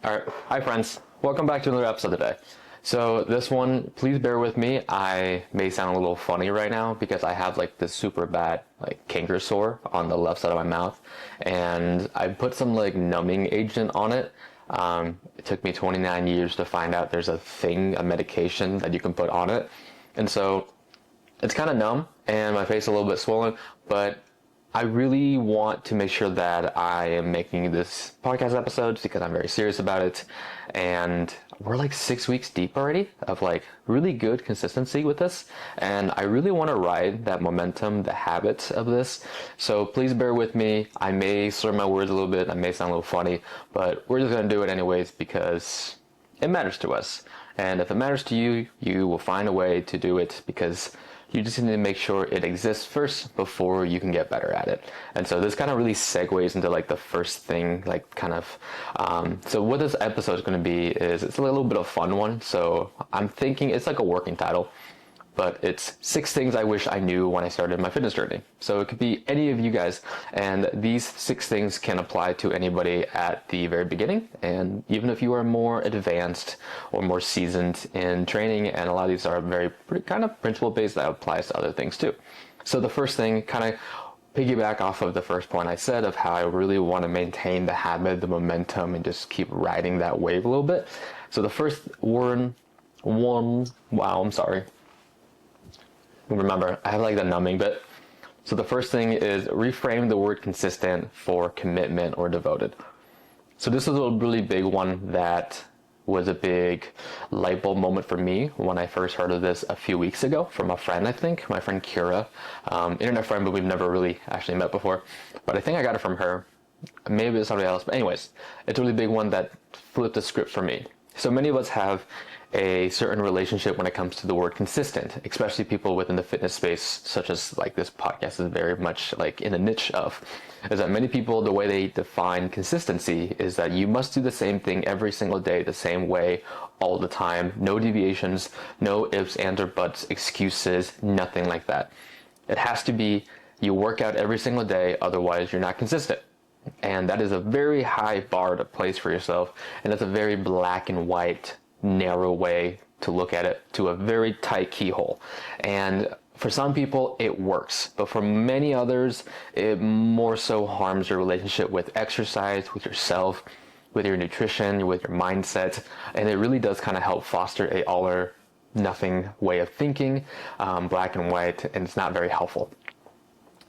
Alright, hi friends. Welcome back to another episode today. So this one, please bear with me. I may sound a little funny right now because I have like this super bad canker sore on the left side of my mouth, and I put some numbing agent on it. It took me 29 years to find out there's a medication that you can put on it. And so it's kind of numb and my face is a little bit swollen, but I really want to make sure that I am making this podcast episodes because I'm very serious about it. And we're 6 weeks deep already of really good consistency with this. And I really want to ride that momentum, the habits of this. So please bear with me. I may slur my words a little bit. I may sound a little funny, but we're just going to do it anyways because it matters to us. And if it matters to you, you will find a way to do it because you just need to make sure it exists first before you can get better at it. And so this kind of really segues into the first thing, so what this episode is going to be is it's a little bit of a fun one. So I'm thinking it's like a working title, but it's 6 things I wish I knew when I started my fitness journey. So it could be any of you guys, and these 6 things can apply to anybody at the very beginning, and even if you are more advanced or more seasoned in training, and a lot of these are kind of principle based that applies to other things too. So the first thing, kind of piggyback off of the first point I said of how I really want to maintain the habit, the momentum, and just keep riding that wave a little bit. So the first I'm sorry. Remember, I have the numbing bit. So the first thing is reframe the word consistent for commitment or devoted. So this is a really big one that was a big light bulb moment for me when I first heard of this a few weeks ago from a friend, I think, my friend Kira, internet friend, but we've never really actually met before. But I think I got it from her. Maybe it's somebody else. But anyways, it's a really big one that flipped the script for me. So many of us have a certain relationship when it comes to the word consistent, especially people within the fitness space, such as this podcast is very much in a niche of, is that many people, the way they define consistency is that you must do the same thing every single day, the same way all the time, no deviations, no ifs, ands, or buts, excuses, nothing like that. It has to be you work out every single day, otherwise you're not consistent. And that is a very high bar to place for yourself, and it's a very black and white, narrow way to look at it, to a very tight keyhole. And for some people it works, but for many others it more so harms your relationship with exercise, with yourself, with your nutrition, with your mindset. And it really does kind of help foster a all or nothing way of thinking, black and white, and it's not very helpful.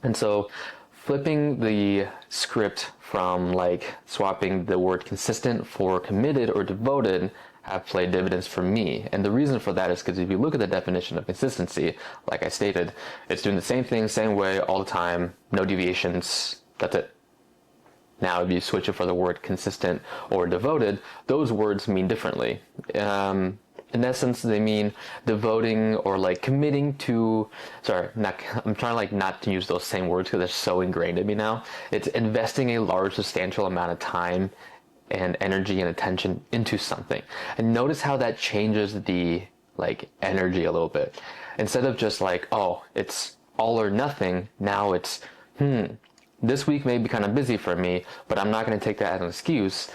And so flipping the script from swapping the word consistent for committed or devoted have played dividends for me. And the reason for that is because if you look at the definition of consistency, like I stated, it's doing the same thing, same way, all the time, no deviations, that's it. Now, if you switch it for the word consistent or devoted, those words mean differently. In essence, they mean devoting or committing to, I'm trying not to use those same words because they're so ingrained in me now. It's investing a large, substantial amount of time and energy and attention into something. And notice how that changes the energy a little bit. Instead of just it's all or nothing, now it's, this week may be kind of busy for me, but I'm not going to take that as an excuse.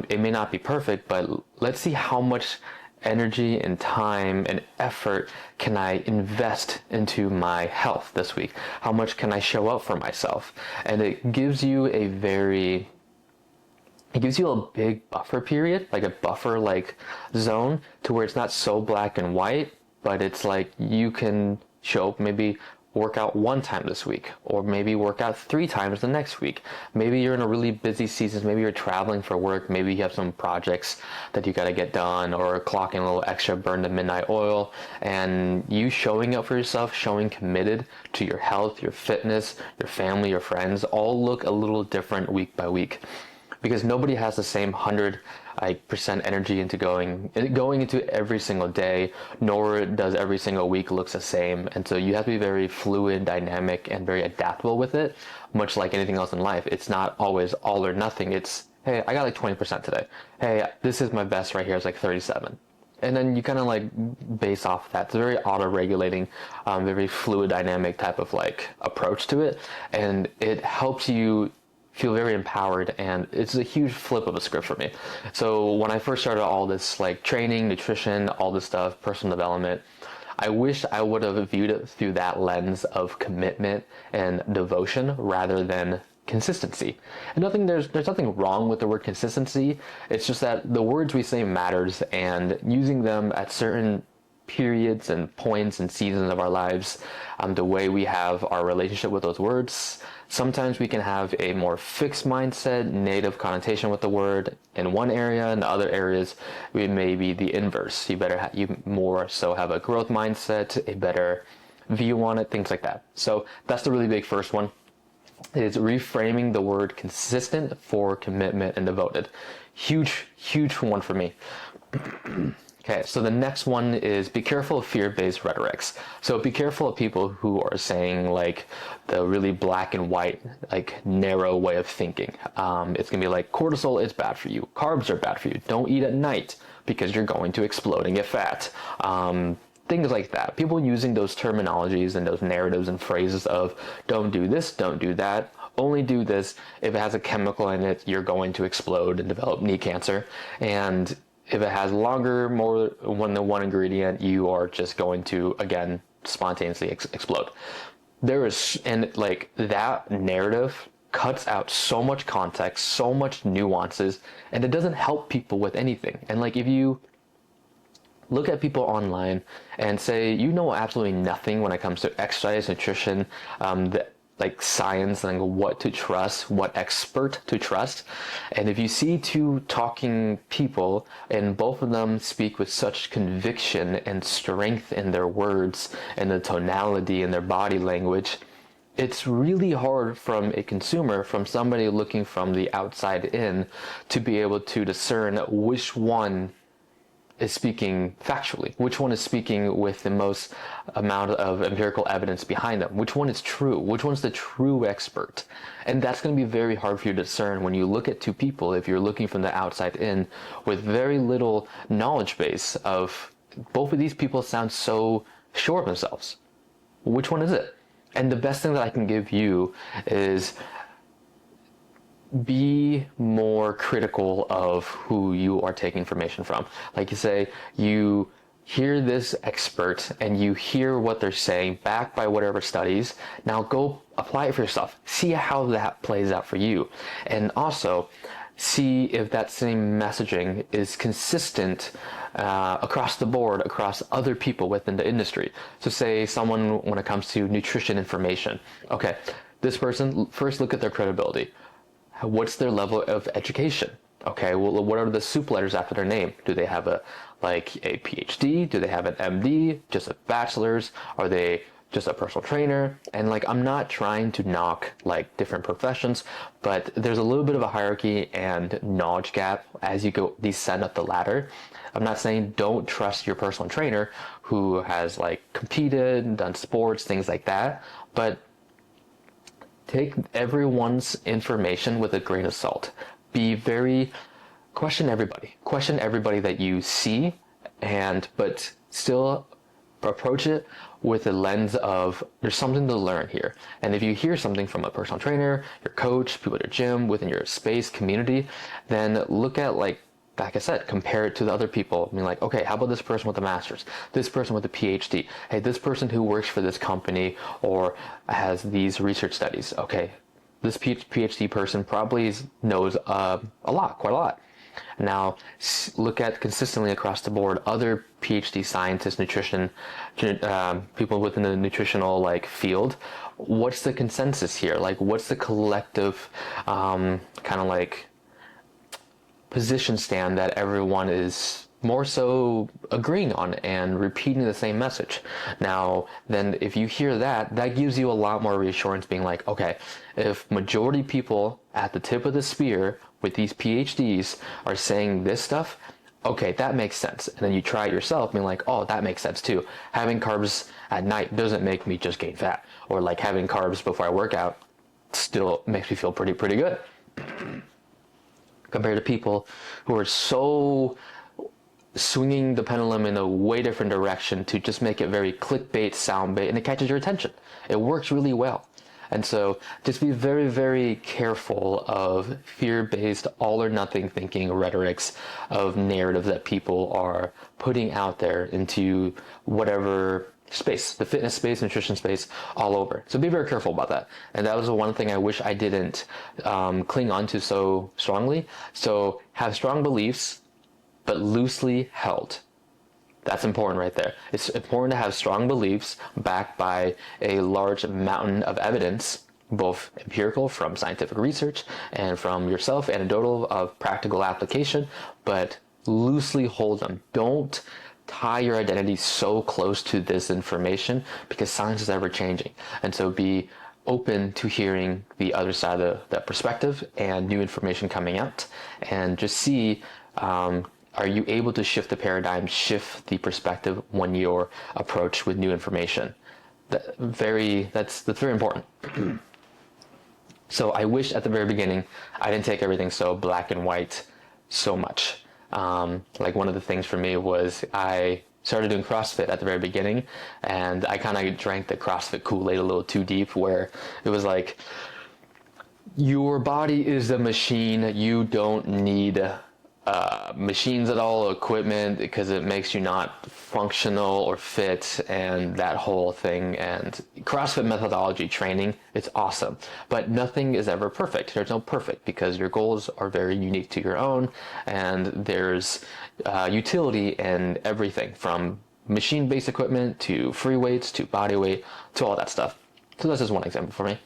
It may not be perfect, but let's see how much energy and time and effort can I invest into my health this week? How much can I show up for myself? And it gives you a big buffer period, a buffer zone to where it's not so black and white, but it's you can show up, maybe work out 1 time this week, or maybe work out 3 times the next week. Maybe you're in a really busy season, maybe you're traveling for work, maybe you have some projects that you got to get done, or clocking a little extra, burn the midnight oil, and you showing up for yourself, showing committed to your health, your fitness, your family, your friends, all look a little different week by week. Because nobody has the same 100% energy into going into every single day, nor does every single week looks the same. And so you have to be very fluid, dynamic, and very adaptable with it, much like anything else in life. It's not always all or nothing. It's, hey, I got 20% today. Hey, this is my best right here. It's 37. And then you kind of base off that. It's a very auto-regulating, very fluid, dynamic type of approach to it. And it helps you feel very empowered, and it's a huge flip of a script for me. So when I first started all this like training, nutrition, all this stuff, personal development, I wish I would have viewed it through that lens of commitment and devotion rather than consistency. And there's nothing wrong with the word consistency. It's just that the words we say matters, and using them at certain periods and points and seasons of our lives, the way we have our relationship with those words. Sometimes we can have a more fixed mindset, negative connotation with the word in one area. In the other areas, we may be the inverse. You more so have a growth mindset, a better view on it, things like that. So that's the really big first one, is reframing the word consistent for commitment and devoted. Huge, huge one for me. Okay, so the next one is be careful of fear-based rhetorics. So be careful of people who are saying like the really black and white, like narrow way of thinking. It's gonna be like cortisol is bad for you, carbs are bad for you, don't eat at night because you're going to explode and get fat. Things like that. People using those terminologies and those narratives and phrases of don't do this, don't do that, only do this. If it has a chemical in it, you're going to explode and develop knee cancer. And if it has more than one ingredient, you are just going to, again, spontaneously explode. And like that narrative cuts out so much context, so much nuances, and it doesn't help people with anything. And like if you look at people online and say, you know absolutely nothing when it comes to exercise, nutrition, like science, and what to trust, what expert to trust. And if you see two talking people and both of them speak with such conviction and strength in their words and the tonality in their body language, it's really hard from a consumer, from somebody looking from the outside in, to be able to discern which one is speaking factually, which one is speaking with the most amount of empirical evidence behind them, which one is true, which one's the true expert. And that's going to be very hard for you to discern when you look at two people, if you're looking from the outside in with very little knowledge base of both of these people sound so sure of themselves. Which one is it? And the best thing that I can give you is be more critical of who you are taking information from. Like you say, you hear this expert and you hear what they're saying backed by whatever studies. Now go apply it for yourself. See how that plays out for you. And also see if that same messaging is consistent across the board, across other people within the industry. So say someone, when it comes to nutrition information, okay, this person, first look at their credibility. What's their level of education? Okay, well, what are the soup letters after their name? Do they have a PhD? Do they have an MD? Just a bachelor's? Are they just a personal trainer? And like, I'm not trying to knock like different professions, but there's a little bit of a hierarchy and knowledge gap as you go descend up the ladder. I'm not saying don't trust your personal trainer who has like competed, done sports, things like that, but take everyone's information with a grain of salt. Question everybody that you see, but still approach it with a lens of there's something to learn here. And if you hear something from a personal trainer, your coach, people at your gym, within your space, community, then look at like I said, compare it to the other people. I mean, like, okay, how about this person with a master's, this person with a PhD? Hey, this person who works for this company or has these research studies. Okay, this PhD person probably knows quite a lot. Now, look at consistently across the board other PhD scientists, nutrition, people within the nutritional like field. What's the consensus here? Like, what's the collective kind of like position stand that everyone is more so agreeing on and repeating the same message? Now, then if you hear that, that gives you a lot more reassurance, being like, okay, if majority people at the tip of the spear with these PhDs are saying this stuff, okay, that makes sense. And then you try it yourself, being like, oh, that makes sense too. Having carbs at night doesn't make me just gain fat, or like having carbs before I work out still makes me feel pretty good. Compared to people who are so swinging the pendulum in a way different direction to just make it very clickbait, soundbait, and it catches your attention. It works really well. And so just be very, very careful of fear-based, all or nothing thinking rhetorics of narrative that people are putting out there into whatever space, the fitness space, nutrition space, all over. So be very careful about that. And that was the one thing I wish I didn't cling on to so strongly. So have strong beliefs, but loosely held. That's important right there. It's important to have strong beliefs backed by a large mountain of evidence, both empirical from scientific research and from yourself, anecdotal of practical application, but loosely hold them. Don't tie your identity so close to this information because science is ever changing. And so be open to hearing the other side of that perspective and new information coming out, and just see, are you able to shift the paradigm, shift the perspective when you're approached with new information? That's very important. So I wish at the very beginning I didn't take everything so black and white so much. Like one of the things for me was I started doing CrossFit at the very beginning, and I kind of drank the CrossFit Kool-Aid a little too deep, where it was like, your body is a machine, you don't need machines at all, equipment, because it makes you not functional or fit, and that whole thing. And CrossFit methodology training, it's awesome, but nothing is ever perfect. There's no perfect, because your goals are very unique to your own, and there's utility in everything from machine-based equipment to free weights to body weight to all that stuff. So that's just one example for me.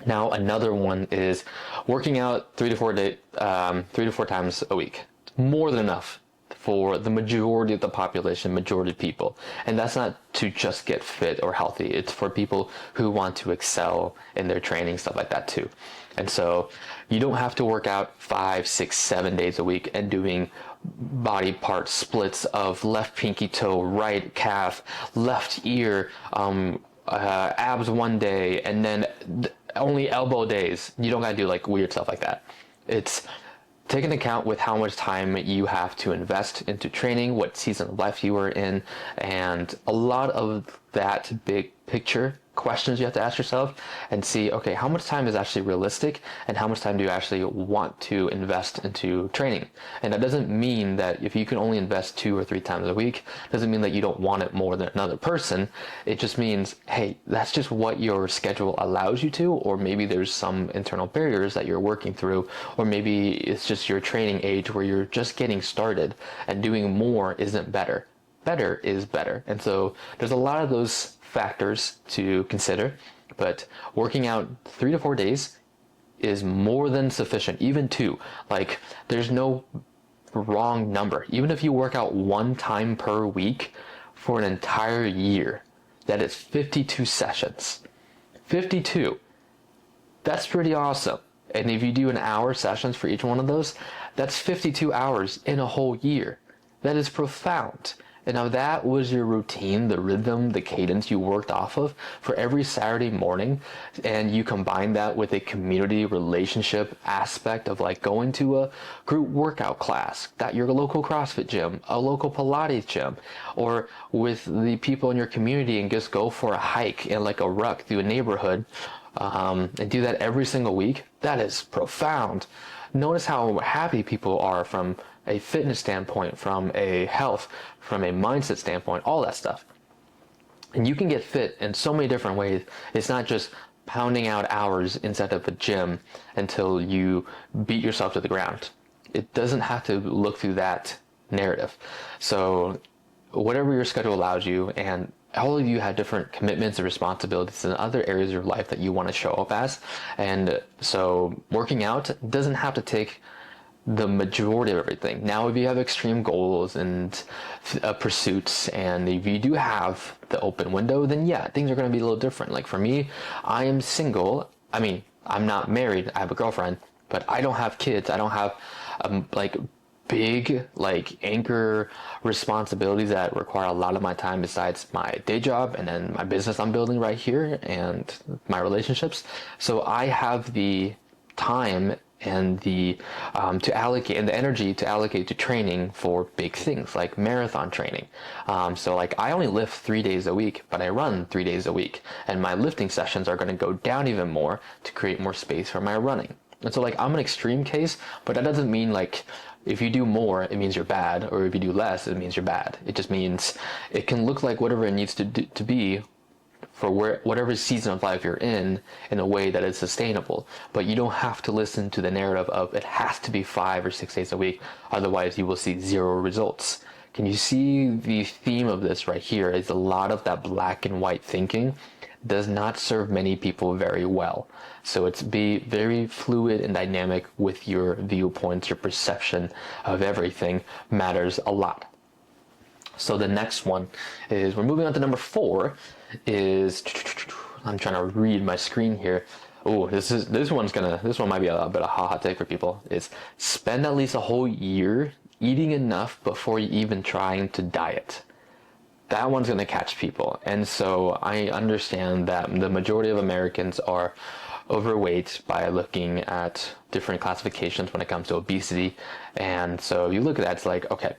Now, another one is working out 3 to 4 times a week. More than enough for the majority of the population, majority of people. And that's not to just get fit or healthy. It's for people who want to excel in their training, stuff like that too. And so you don't have to work out 5, 6, 7 days a week and doing body part splits of left pinky toe, right calf, left ear, abs one day, and then only elbow days. You don't gotta do like weird stuff like that. It's take into account with how much time you have to invest into training, what season of life you are in, and a lot of that big picture questions you have to ask yourself and see, okay, how much time is actually realistic and how much time do you actually want to invest into training? And that doesn't mean that if you can only invest 2 or 3 times a week, doesn't mean that you don't want it more than another person. It just means, hey, that's just what your schedule allows you to, or maybe there's some internal barriers that you're working through, or maybe it's just your training age where you're just getting started and doing more isn't better. Better is better. And so there's a lot of those factors to consider, but working out 3 to 4 days is more than sufficient. Even 2, like there's no wrong number. Even if you work out 1 time per week for an entire year, that is 52 sessions. 52. That's pretty awesome. And if you do an hour sessions for each one of those, that's 52 hours in a whole year. That is profound. And now that was your routine, the rhythm, the cadence you worked off of for every Saturday morning, and you combine that with a community relationship aspect of like going to a group workout class at your local CrossFit gym, a local Pilates gym, or with the people in your community and just go for a hike in like a ruck through a neighborhood, and do that every single week. That is profound. Notice how happy people are from a fitness standpoint, from a health, from a mindset standpoint, all that stuff. And you can get fit in so many different ways. It's not just pounding out hours inside of a gym until you beat yourself to the ground. It doesn't have to look through that narrative. So whatever your schedule allows you, and all of you have different commitments and responsibilities in other areas of your life that you want to show up as. And so working out doesn't have to take the majority of everything. Now, if you have extreme goals and pursuits, and if you do have the open window, then yeah, things are going to be a little different. Like for me, I am single. I mean, I'm not married. I have a girlfriend, but I don't have kids. I don't have like big like anchor responsibilities that require a lot of my time besides my day job and then my business I'm building right here and my relationships. So I have the time and the energy to allocate to training for big things like marathon training. So like I only lift 3 days a week, but I run 3 days a week, and my lifting sessions are going to go down even more to create more space for my running. And so like I'm an extreme case, but that doesn't mean like if you do more, it means you're bad, or if you do less, it means you're bad. It just means it can look like whatever it needs to be for whatever season of life you're in a way that is sustainable. But you don't have to listen to the narrative of it has to be 5 or 6 days a week, otherwise you will see zero results. Can you see the theme of this right here? Is a lot of that black and white thinking does not serve many people very well. So it's be very fluid and dynamic with your viewpoints. Your perception of everything matters a lot. So the next one is, we're moving on to number 4, is, I'm trying to read my screen here. Oh, this one might be a bit of a hot take for people. Is spend at least a whole year eating enough before you even trying to diet. That one's going to catch people. And so I understand that the majority of Americans are overweight by looking at different classifications when it comes to obesity. And so you look at that, it's like, okay,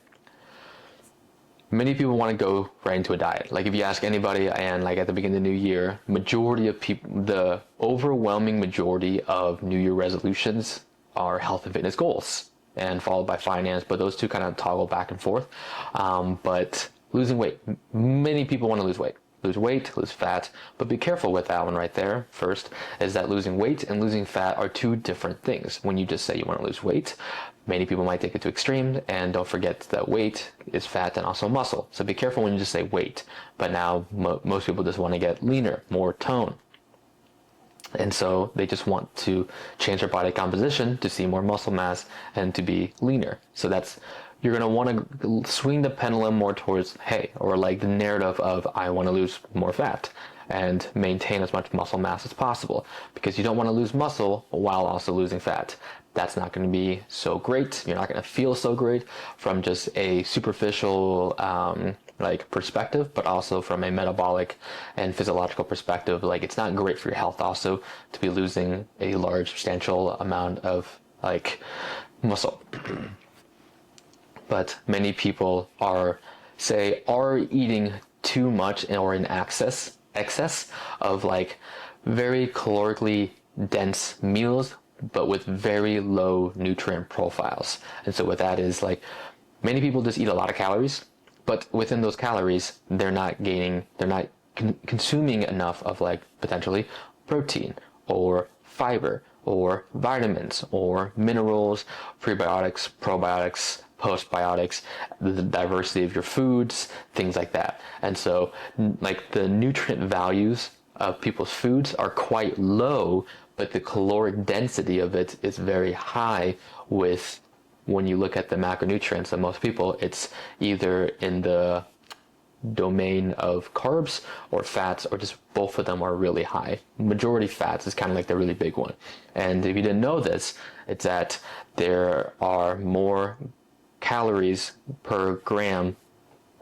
many people want to go right into a diet. Like if you ask anybody, and like at the beginning of the new year, majority of people, the overwhelming majority of New Year resolutions are health and fitness goals, and followed by finance, but those two kind of toggle back and forth. But losing weight, many people want to lose weight, lose fat, but be careful with that one right there. First is that losing weight and losing fat are two different things. When you just say you want to lose weight, many people might take it to extreme, and don't forget that weight is fat and also muscle. So be careful when you just say weight. But now most people just want to get leaner, more tone. And so they just want to change their body composition to see more muscle mass and to be leaner. So you're going to want to swing the pendulum more towards, hey, or like the narrative of I want to lose more fat and maintain as much muscle mass as possible, because you don't want to lose muscle while also losing fat. That's not going to be so great. You're not going to feel so great from just a superficial like perspective, but also from a metabolic and physiological perspective. Like it's not great for your health also to be losing a large substantial amount of like muscle. But many people are eating too much or in excess of like very calorically dense meals, but with very low nutrient profiles. And so what that is, like, many people just eat a lot of calories, but within those calories, they're not consuming enough of like potentially protein or fiber or vitamins or minerals, prebiotics, probiotics, postbiotics, the diversity of your foods, things like that. And so like the nutrient values of people's foods are quite low, but the caloric density of it is very high. With when you look at the macronutrients of most people, it's either in the domain of carbs or fats, or just both of them are really high. Majority fats is kind of like the really big one. And if you didn't know this, it's that there are more calories per gram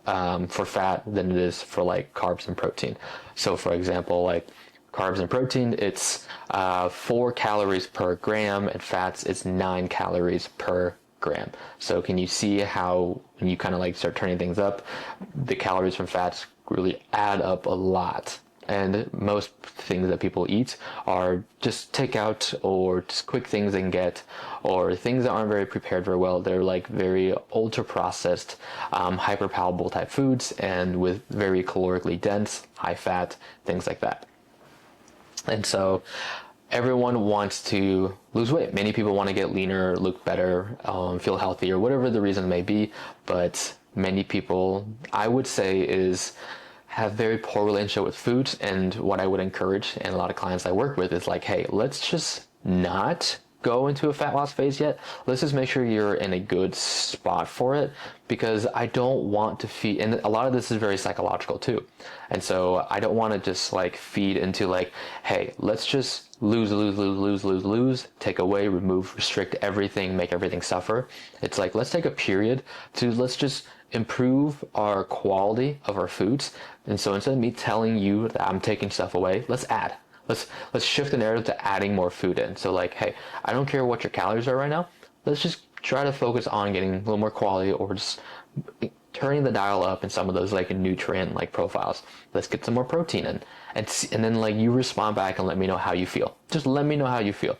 for fat than it is for like carbs and protein. So for example, like carbs and protein, it's 4 calories per gram, and fats it's 9 calories per gram. So can you see how when you kind of like start turning things up, the calories from fats really add up a lot? And most things that people eat are just takeout or just quick things they can get, or things that aren't very prepared very well. They're like very ultra processed, hyper palatable type foods, and with very calorically dense, high fat, things like that. And so everyone wants to lose weight. Many people want to get leaner, look better, feel healthier, whatever the reason may be. But many people, I would say, have very poor relationship with foods. And what I would encourage, and a lot of clients I work with, is like, hey, let's just not go into a fat loss phase yet. Let's just make sure you're in a good spot for it, because I don't want to feed, and a lot of this is very psychological too. And so I don't want to just like feed into like, hey, let's just lose, take away, remove, restrict everything, make everything suffer. It's like, let's take a period to, let's just improve our quality of our foods. And so instead of me telling you that I'm taking stuff away, let's add. let's shift the narrative to adding more food in. So like, hey, I don't care what your calories are right now. Let's just try to focus on getting a little more quality, or just turning the dial up in some of those like nutrient like profiles. Let's get some more protein in, and then like you respond back and let me know how you feel. Just let me know how you feel.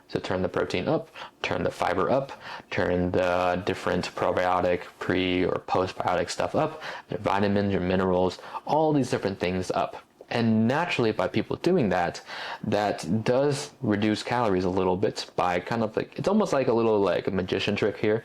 So turn the protein up, turn the fiber up, turn the different probiotic, pre or postbiotic stuff up, your vitamins, your minerals, all these different things up. And naturally, by people doing that, that does reduce calories a little bit by kind of like, it's almost like a little like a magician trick here,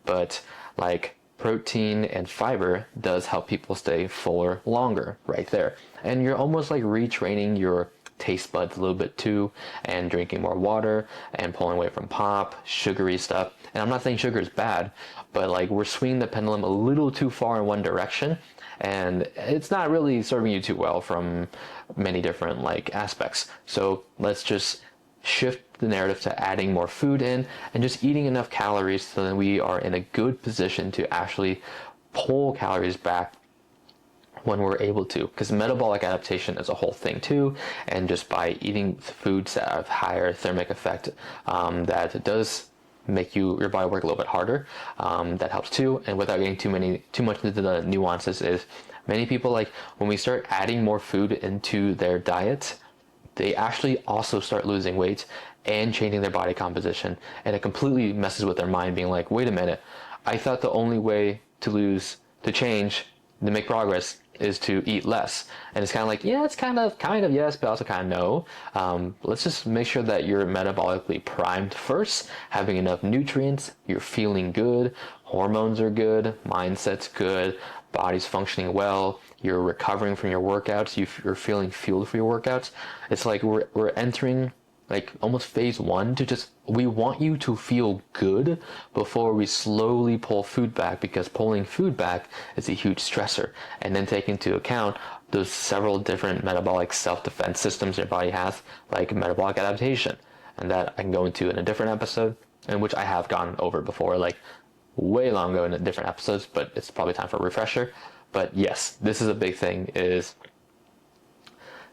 but like protein and fiber does help people stay fuller longer right there. And you're almost like retraining your taste buds a little bit too, and drinking more water and pulling away from pop, sugary stuff. And I'm not saying sugar is bad, but like we're swinging the pendulum a little too far in one direction, and it's not really serving you too well from many different like aspects. So let's just shift the narrative to adding more food in and just eating enough calories so that we are in a good position to actually pull calories back when we're able to, because metabolic adaptation is a whole thing too, and just by eating foods that have higher thermic effect, that does make your body work a little bit harder, that helps too. And without getting too much into the nuances, is many people, like when we start adding more food into their diet, they actually also start losing weight and changing their body composition, and it completely messes with their mind, being like, wait a minute, I thought the only way to change, to make progress, is to eat less. And it's kind of like, yeah, it's kind of yes, but also kind of no. Let's just make sure that you're metabolically primed first, having enough nutrients, you're feeling good, hormones are good, mindset's good, body's functioning well, you're recovering from your workouts, you're feeling fueled for your workouts. It's like we're entering like almost phase one to just, we want you to feel good before we slowly pull food back, because pulling food back is a huge stressor. And then take into account those several different metabolic self-defense systems your body has, like metabolic adaptation. And that I can go into in a different episode, in which I have gone over before, like way long ago in different episodes, but it's probably time for a refresher. But yes, this is a big thing, is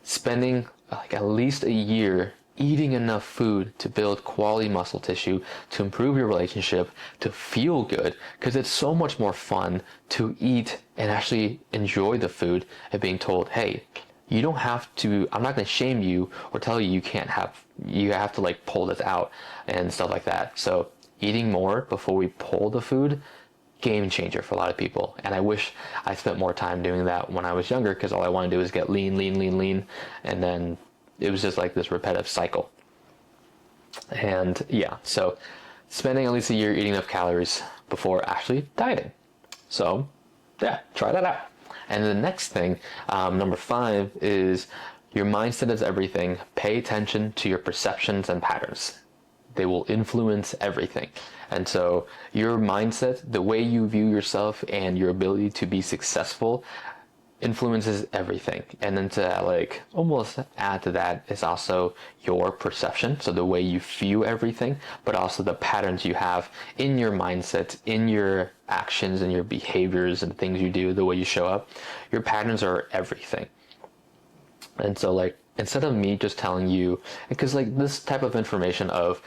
spending like at least a year eating enough food to build quality muscle tissue, to improve your relationship, to feel good, because it's so much more fun to eat and actually enjoy the food, and being told, hey, you don't have to, I'm not going to shame you or tell you you have to like pull this out and stuff like that. So eating more before we pull the food, game changer for a lot of people. And I wish I spent more time doing that when I was younger, because all I want to do is get lean, and then it was just like this repetitive cycle. And yeah, so spending at least a year eating enough calories before actually dieting. So yeah, try that out. And the next thing, number 5, is your mindset is everything. Pay attention to your perceptions and patterns. They will influence everything. And so your mindset, the way you view yourself and your ability to be successful, influences everything. And then to like almost add to that is also your perception, so the way you view everything, but also the patterns you have in your mindset, in your actions and your behaviors and things you do, the way you show up. Your patterns are everything. And so like, instead of me just telling you, because like this type of information of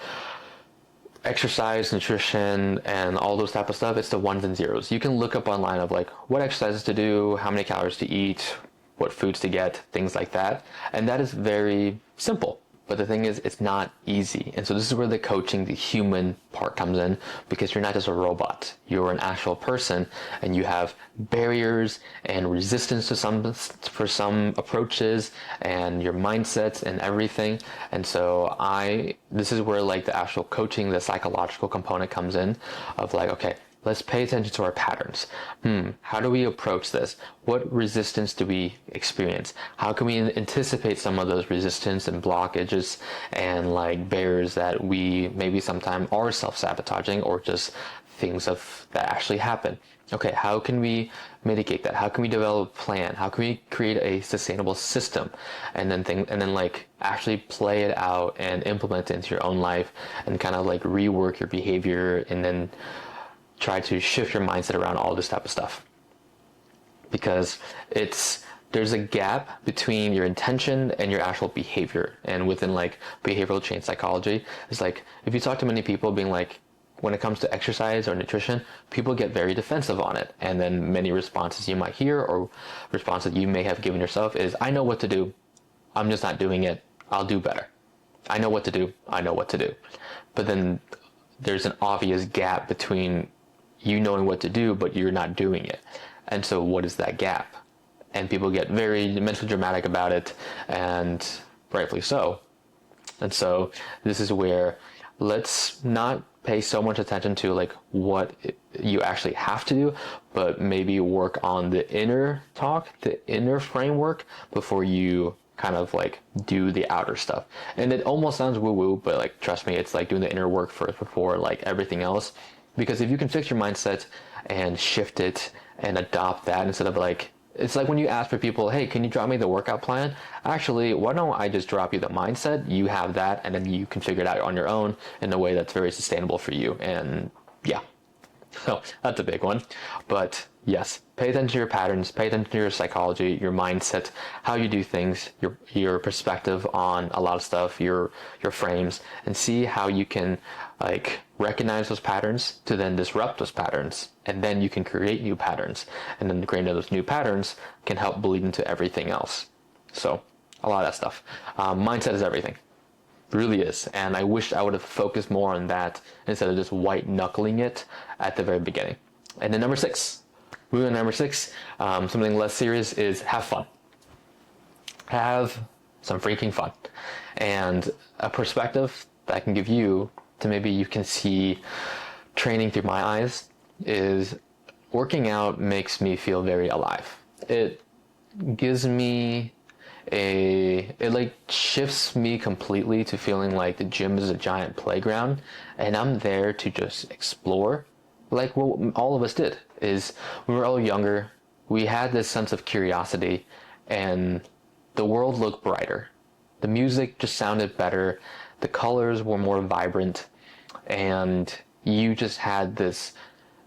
exercise, nutrition, and all those type of stuff, it's the ones and zeros. You can look up online of like what exercises to do, how many calories to eat, what foods to get, things like that. And that is very simple. But the thing is, it's not easy. And so this is where the coaching, the human part comes in, because you're not just a robot. You're an actual person, and you have barriers and resistance to for some approaches, and your mindsets and everything. And so this is where like the actual coaching, the psychological component comes in, of like, okay, let's pay attention to our patterns. How do we approach this? What resistance do we experience? How can we anticipate some of those resistance and blockages and like barriers that we maybe sometimes are self-sabotaging, or just things that actually happen? Okay, how can we mitigate that? How can we develop a plan? How can we create a sustainable system? And then like actually play it out and implement it into your own life, and kind of like rework your behavior, and then try to shift your mindset around all this type of stuff. Because it's there's a gap between your intention and your actual behavior. And within like behavioral change psychology, it's like if you talk to many people being like, when it comes to exercise or nutrition, people get very defensive on it. And then many responses you might hear or responses you may have given yourself is, I know what to do. I'm just not doing it. I'll do better. I know what to do. I know what to do. But then there's an obvious gap between you knowing what to do, but you're not doing it. And so what is that gap? And people get very mentally dramatic about it, and rightfully so. And so this is where let's not pay so much attention to like what you actually have to do, but maybe work on the inner talk, the inner framework before you kind of like do the outer stuff. And it almost sounds woo-woo, but like trust me, it's like doing the inner work first before like everything else. Because if you can fix your mindset and shift it and adopt that instead of like, it's like when you ask for people, hey, can you drop me the workout plan? Actually, why don't I just drop you the mindset? You have that, and then you can figure it out on your own in a way that's very sustainable for you. And yeah, so that's a big one. But yes, pay attention to your patterns, pay attention to your psychology, your mindset, how you do things, your perspective on a lot of stuff, your frames, and see how you can like recognize those patterns to then disrupt those patterns, and then you can create new patterns, and then creating those new patterns can help bleed into everything else. So a lot of that stuff. Mindset is everything. It really is. And I wish I would have focused more on that instead of just white knuckling it at the very beginning. And then number 6, moving on to number 6, something less serious is have fun. Have some freaking fun. And a perspective that I can give you to maybe you can see training through my eyes is working out makes me feel very alive. It gives me it like shifts me completely to feeling like the gym is a giant playground and I'm there to just explore like what all of us did. Is when we were all younger, we had this sense of curiosity and the world looked brighter. The music just sounded better. The colors were more vibrant, and you just had this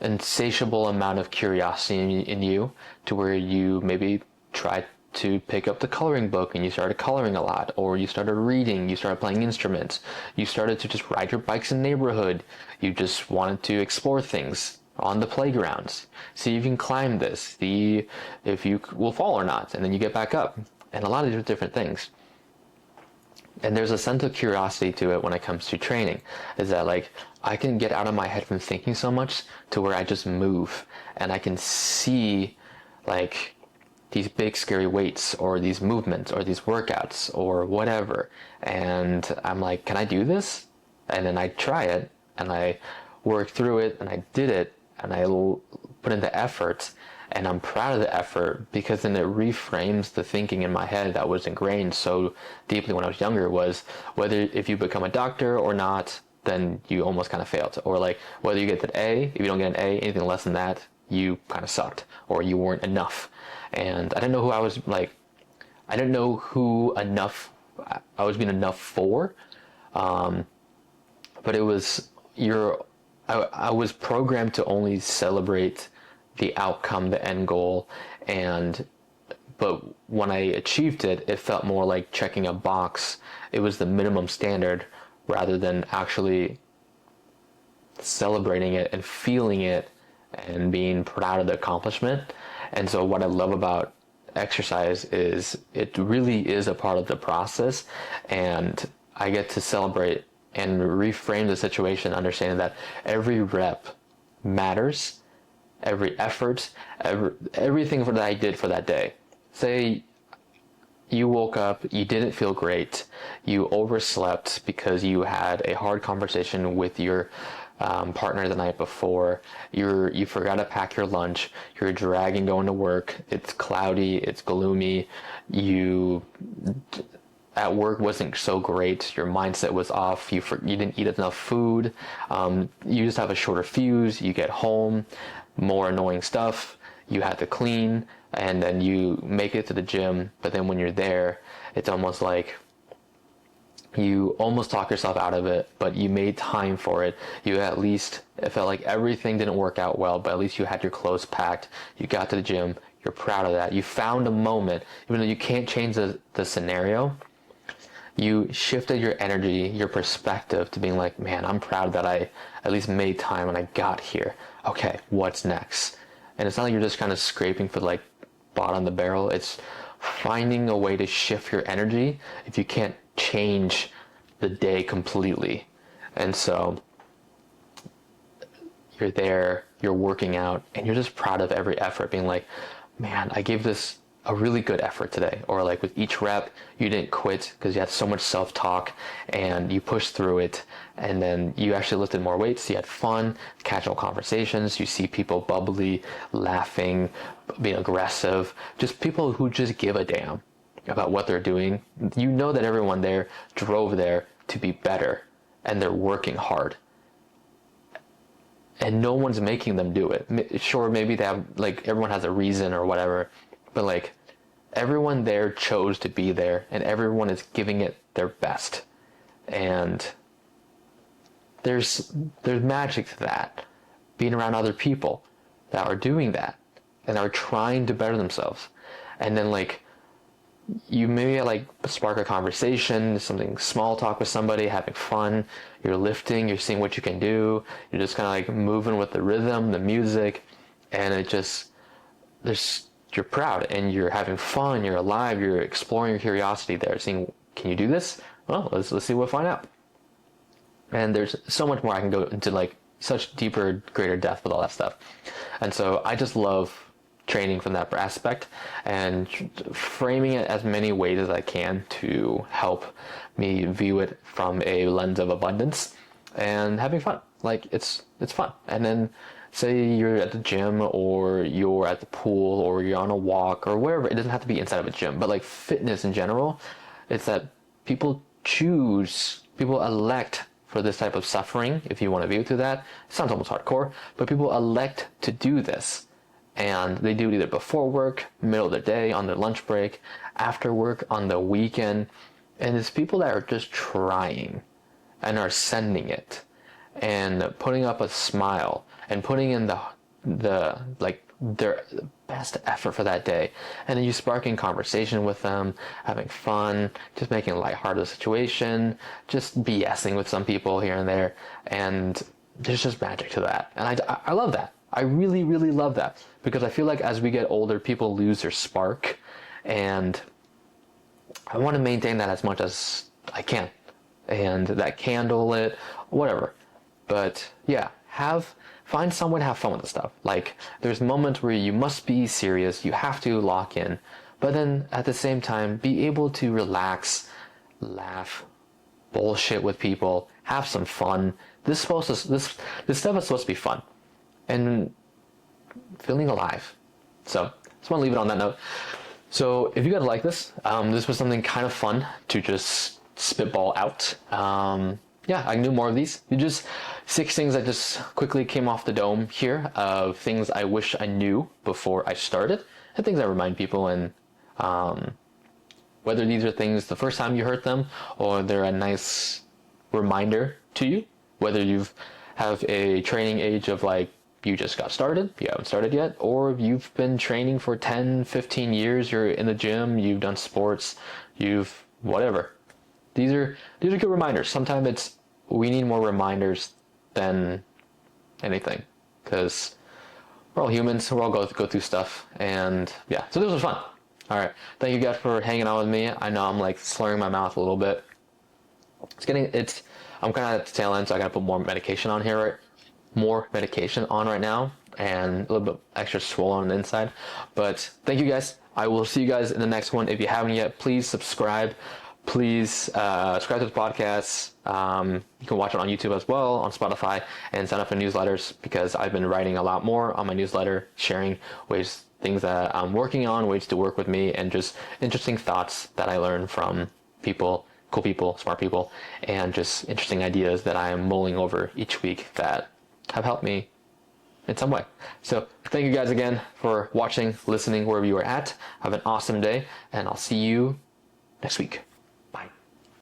insatiable amount of curiosity in you to where you maybe tried to pick up the coloring book and you started coloring a lot, or you started reading, you started playing instruments, you started to just ride your bikes in the neighborhood, you just wanted to explore things on the playgrounds, see if you can climb this, see if you will fall or not, and then you get back up, and a lot of different things. And there's a sense of curiosity to it when it comes to training, is that like I can get out of my head from thinking so much to where I just move and I can see like these big scary weights or these movements or these workouts or whatever, and I'm like, can I do this? And then I try it and I work through it and I did it and I put in the effort, and I'm proud of the effort because then it reframes the thinking in my head that was ingrained so deeply when I was younger, was whether if you become a doctor or not, then you almost kind of failed, or like whether you get an A, if you don't get an A, anything less than that, you kind of sucked or you weren't enough. And I didn't know who I was like, I didn't know who enough I was being enough for, but it was I was programmed to only celebrate the outcome, the end goal, but when I achieved it, it felt more like checking a box. It was the minimum standard rather than actually celebrating it and feeling it and being proud of the accomplishment. And so what I love about exercise is it really is a part of the process, and I get to celebrate and reframe the situation, understanding that every rep matters, every effort, everything that I did for that day. Say you woke up, you didn't feel great, you overslept because you had a hard conversation with your partner the night before, you forgot to pack your lunch, you're dragging going to work, it's cloudy, it's gloomy, you at work wasn't so great, your mindset was off, you didn't eat enough food, you just have a shorter fuse, you get home, more annoying stuff, you had to clean, and then you make it to the gym, but then when you're there, it's almost like you almost talk yourself out of it, but you made time for it. You at least, it felt like everything didn't work out well, but at least you had your clothes packed, you got to the gym, You're proud of that. You found a moment, even though you can't change the scenario, you shifted your energy, your perspective to being like, man, I'm proud that I at least made time when I got here. Okay, what's next? And it's not like you're just kind of scraping for like bottom of the barrel. It's finding a way to shift your energy if you can't change the day completely. And so you're there, you're working out, and you're just proud of every effort, being like, man, I gave this a really good effort today. Or like with each rep, you didn't quit because you had so much self-talk and you pushed through it, and then you actually lifted more weights, you had fun, casual conversations, you see people bubbly, laughing, being aggressive, just people who just give a damn about what they're doing. You know that everyone there drove there to be better, and they're working hard. And no one's making them do it. Sure, maybe they have, like, everyone has a reason or whatever, but like, everyone there chose to be there, and everyone is giving it their best. And there's magic to that. Being around other people that are doing that and are trying to better themselves. And then like, you maybe like spark a conversation, something small talk with somebody, having fun, you're lifting, you're seeing what you can do, you're just kind of like moving with the rhythm, the music, and it just, you're proud and you're having fun, you're alive, you're exploring your curiosity there, seeing, can you do this? Well, let's see what we'll find out. And there's so much more I can go into, like such deeper, greater depth with all that stuff. And so I just love training from that aspect and framing it as many ways as I can to help me view it from a lens of abundance and having fun. Like it's fun. And then say you're at the gym or you're at the pool or you're on a walk or wherever. It doesn't have to be inside of a gym, but like fitness in general, it's that people elect for this type of suffering, if you want to view it through that. It sounds almost hardcore, but people elect to do this. And they do it either before work, middle of the day, on their lunch break, after work, on the weekend. And it's people that are just trying and are sending it and putting up a smile and putting in the like their best effort for that day. And then you sparking conversation with them, having fun, just making a lighthearted situation, just BSing with some people here and there. And there's just magic to that. And I love that. I really, really love that, because I feel like as we get older, people lose their spark, and I want to maintain that as much as I can, and that candle lit, whatever. But yeah, find someone to have fun with the stuff. Like, there's moments where you must be serious, you have to lock in, but then at the same time, be able to relax, laugh, bullshit with people, have some fun. This stuff is supposed to be fun and feeling alive. So just want to leave it on that note. So if you guys like this, this was something kind of fun to just spitball out. Yeah, I can do more of these. Just 6 things that just quickly came off the dome here of things I wish I knew before I started, and things I remind people, and whether these are things the first time you heard them or they're a nice reminder to you, whether you have a training age of like, you just got started, you haven't started yet, or you've been training for 10, 15 years, you're in the gym, you've done sports, whatever. These are good reminders. Sometimes we need more reminders than anything, because we're all humans, we're all go through stuff, and yeah, so this was fun. All right, thank you guys for hanging out with me. I know I'm like slurring my mouth a little bit. I'm kind of at the tail end, so I gotta put more medication on here, right? More medication on right now, and a little bit extra swollen on the inside. But thank you guys. I will see you guys in the next one. If you haven't yet, please subscribe. Please subscribe to the podcast. You can watch it on YouTube as well, on Spotify, and sign up for newsletters, because I've been writing a lot more on my newsletter, sharing things that I'm working on, ways to work with me, and just interesting thoughts that I learn from people, cool people, smart people, and just interesting ideas that I am mulling over each week that have helped me in some way. So thank you guys again for watching, listening, wherever you are at. Have an awesome day, and I'll see you next week.